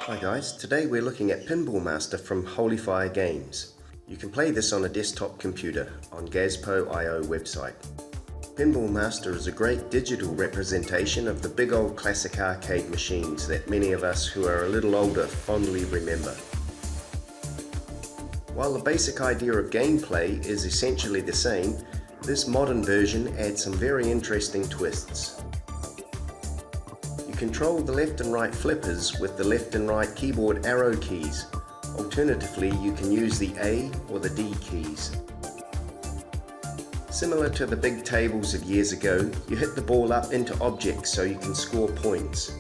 Hi guys, today we're looking at Pinball Master from Holy Fire Games. You can play this on a desktop computer on Gazpo IO website. Pinball Master is a great digital representation of the big old classic arcade machines that many of us who are a little older fondly remember. While the basic idea of gameplay is essentially the same, this modern version adds some very interesting twists. You control the left and right flippers with the left and right keyboard arrow keys. Alternatively, you can use the A or the D keys. Similar to the big tables of years ago, you hit the ball up into objects so you can score points.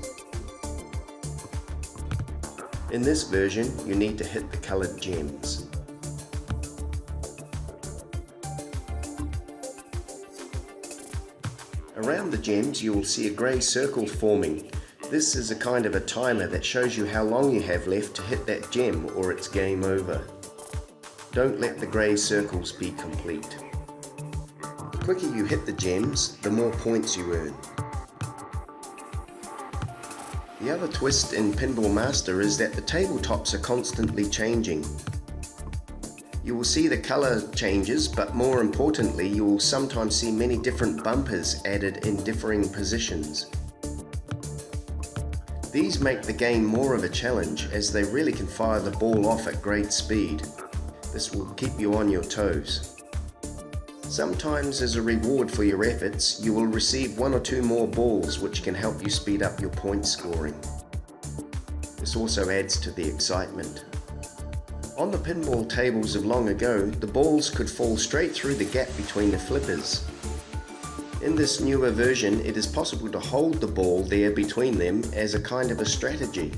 In this version, you need to hit the colored gems. Around the gems you will see a grey circle forming. This is a kind of a timer that shows you how long you have left to hit that gem or it's game over. Don't let the grey circles be complete. The quicker you hit the gems, the more points you earn. The other twist in Pinball Master is that the tabletops are constantly changing. You will see the color changes, but more importantly, you will sometimes see many different bumpers added in differing positions. These make the game more of a challenge as they really can fire the ball off at great speed. This will keep you on your toes. Sometimes as a reward for your efforts, you will receive one or two more balls which can help you speed up your point scoring. This also adds to the excitement. On the pinball tables of long ago, the balls could fall straight through the gap between the flippers. In this newer version, it is possible to hold the ball there between them as a kind of a strategy.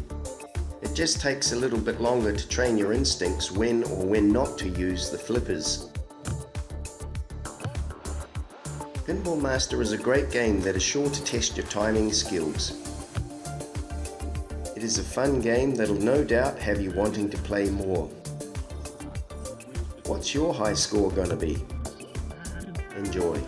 It just takes a little bit longer to train your instincts when or when not to use the flippers. Pinball Master is a great game that is sure to test your timing skills. It is a fun game that'll no doubt have you wanting to play more. What's your high score gonna be? Enjoy.